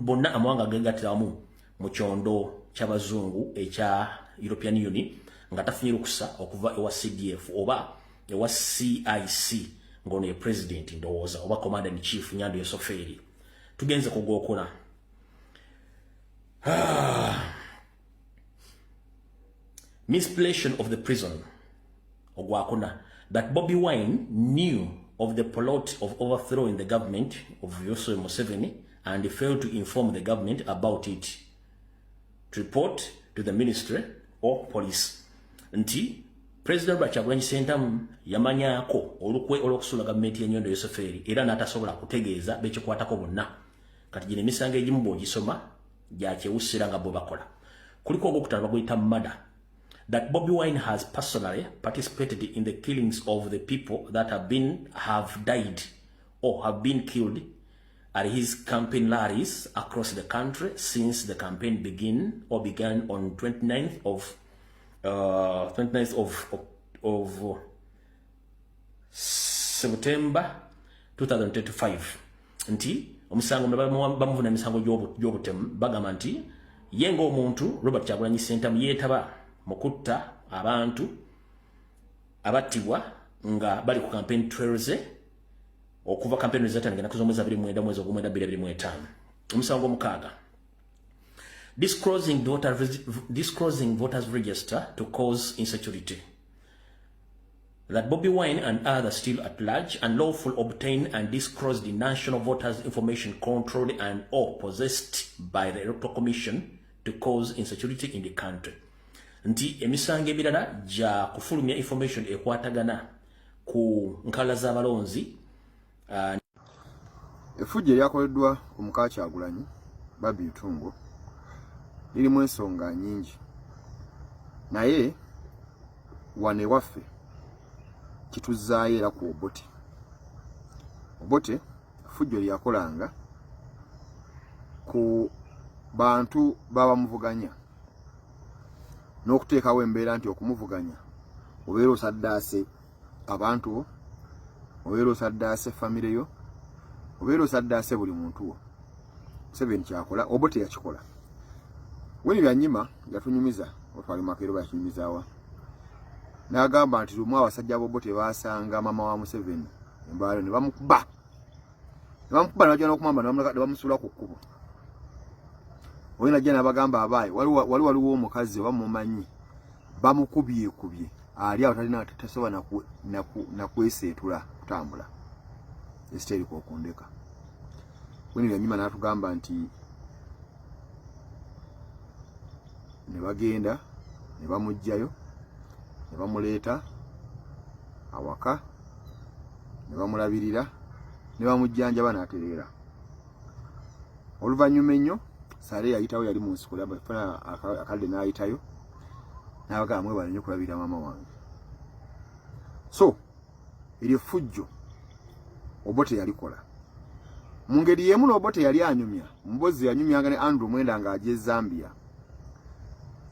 bonna amawanga gagatiramu mu kyondo ky'abazungu ekya European Union nga tafunye lukusa okuva ewa CDF oba ewa CIC ngono ye president ndowooza oba commander in chief Nyando Yosoferi. Tugenze ku gwokuna. Misplacement of the prison ogwakuna. That Bobi Wine knew of the plot of overthrowing the government of Yoweri Museveni and failed to inform the government about it. To report to the ministry or police. Nti President Kyagulanyi Ssentamu yamanyako olukwe olwokusula gavumenti ya Nyando Yosoferi era n'atasobola kutegeeza bekikwatako bonna. Kati gino emisango egimu bw'ogisoma gyakyewusira nga bwe bakola. Kuliko ogwokutaano baguyita murder. That Bobi Wine has personally participated in the killings of the people that have died or have been killed at his campaign rallies across the country since the campaign began on 29th of September 2025. Nti omusango bamuvuna emisango gy'obutemu bagamba nti yengo omuntu Robert Kyagulanyi Ssentamu yeetaba mukutta abantu abattibwa nga bali ku campaign trails okuva campaign ezatandika kuzomweza 29 mwezi ogw'omwenda 2025. Omusango omukaaga. Disclosing voters register to cause insecurity. That Bobi Wine and others still at large unlawful obtain and disclose the national voters information controlled and or possessed by the Electoral Commission to cause insecurity in the country. Nti emisango ebirala ja kufulumya information ekwatagana ku nkala z'abalonzi. Effujjo eryakoleddwa omuka Kyagulanyi Babi Utungo lirimu ensonga nyingi, naye wane waffe kituzaayo era ku Obote effujjo lyakolanga ku bantu babamuvuganya n'okuteekawo embeera nti okumuvuganya obeera osaddaase abantu bo, obeera osaddaase famire yo, obeera osaddaase buli muntu wo. Museveni kyakola, Obote yakikola. Weni byanyima yatunyumiza otwali Makerere bakinyumizaawa. N'agamba nti lumu abasajja b'Obote baasanga mama wa Museveni embaalo ne bamukuba. N'ajja n'okumamba ne bamusuula ku kkubo. Oyo najja n'abagamba abaayi waliwo omukazi bamumanyi bamukubye ali awo talina tasobola nakweseetula kutambula esiteri kwokundeka. Weni byanyima n'atugamba nti ne bagenda ne bamugjayo ne bamuleeta awaka ne bamulabirira ne bamujjanjaba n'atereera. Oluvannyuma ennyo Sale yayitawo yali mu nsiko akadde n'ayitayo n'abagamba mwebale nnyo kulabirira maama wange. So eryo effujjo Obote yalikola. Mu ngeri y'emu n'Obote yali anyumya, Mbozi yanyumyanga ne Andrew Mwenda ng'ajja e Zambia.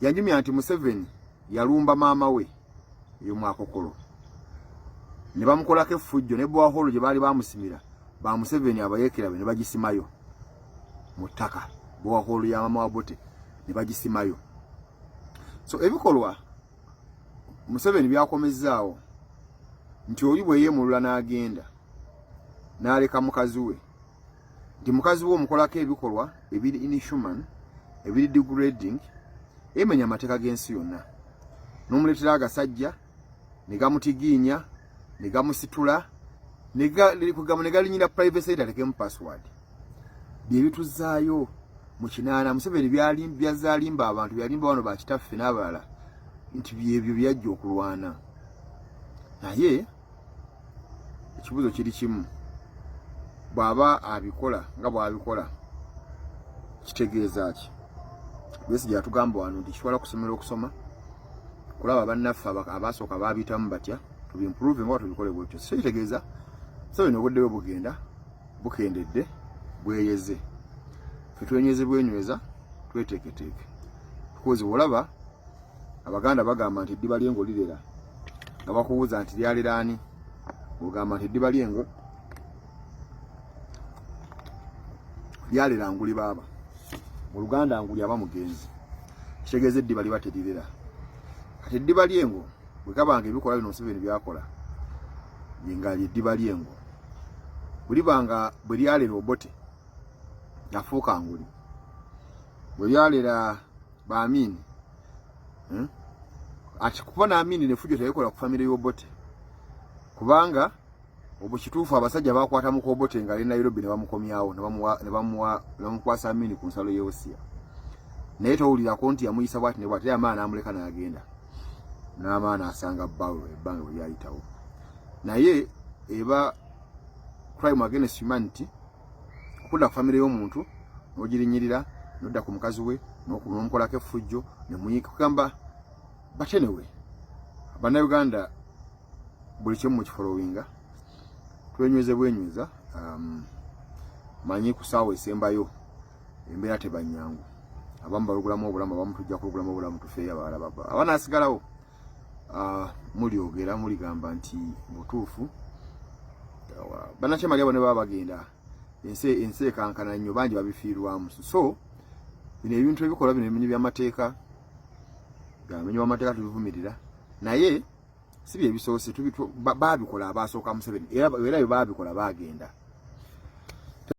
Yanyumya nti Museveni yalumba maama we ey'omwakokolo. Ne bamukolako effujjo ne bwaholo gye baali bamusimira ba Museveni abayeekerabe ne bagisimayo mu ttaka. Bwaholo ya mama wa Obote ne bagisimayo. So ebikolwa Museveni byakomezaawo nti oli bwe yeemulula n'agenda n'aleka mukazi we nti mukazi we omukolako ebikolwa ebiri inhuman, ebiri degrading, emenya amateeka g'ensi yonna. N'omuleetera agasajja ne gamutigiinya ne gamusitula ne galinyira privacy etalekemu password. Bye bituzaayo mu kinaana. Museveni byazalimba abantu, byalimba wano bakitaffe n'abalala nti byebyo byajja okulwana naye ekibuzo kiri kimu bw'aba abikola nga bw'abikola kitegeeza ki Besigye atugamba wano nti kisobola kusomera okusoma kulaba bannaffe abasooka baabiyitamu batya tubimprove nga tubikole bwetyo so kitegeeza so bino obudde bwe bugenda bukendedde bweyeze ffe twenyeze bwenyweza tweteeketeeke tukozi olaba abaganda bagamba nti eddiba lyengo lirera nga bakubuuza nti lyalera ani ogamba nti eddiba lyengo lyalera nguli baaba mu Luganda nguli aba mugenzi kitegeeza eddiba liba terirera kati eddiba lyengo bwe kabanga ebikola bino Museveni byakola yenga eddiba lyengo buli banga bwe lyalera Obote yafuuka nguli bwe lyalera Baamini ati kubona Amini ne Fujo tayikola ku family y'Obote kubanga obukituufu abasajja bakwata mu Obote nga ali Nairobi ne bamukomyawo ne bamukwasa Amini ku nsalo y'Osia naye towulira ko nti yamuyisa bwati ne bwati amaana amuleka n'agenda n'amaana asanga bbawe ebbanga bwe lyayitawo naye eba crime against humanity okudda ku family y'omuntu n'ogirinyirira n'odda ku mukazi we n'omukolako effujjo ne muyika kugamba batenewe Bannayuganda buli kimu mukifolowinga twenyeze bwenyweza manyi ku ssaawa esembayo embeera tebanyangu abamu balugulamu obulamu abamu tujja kulugulamu obulamu tufeeyo abalala baba abanaasigalawo mulyogera muligamba nti butuufu bannakyamali abo ne baba bagenda ensi ekankana nnyo bangi babifiirwamu so bino ebintu ebikola bino ebimenyi by'amateeka gamenyi b'amateeka tubivumirira naye si bye bisoose babikola abasooka Museveni era bye babikola bagenda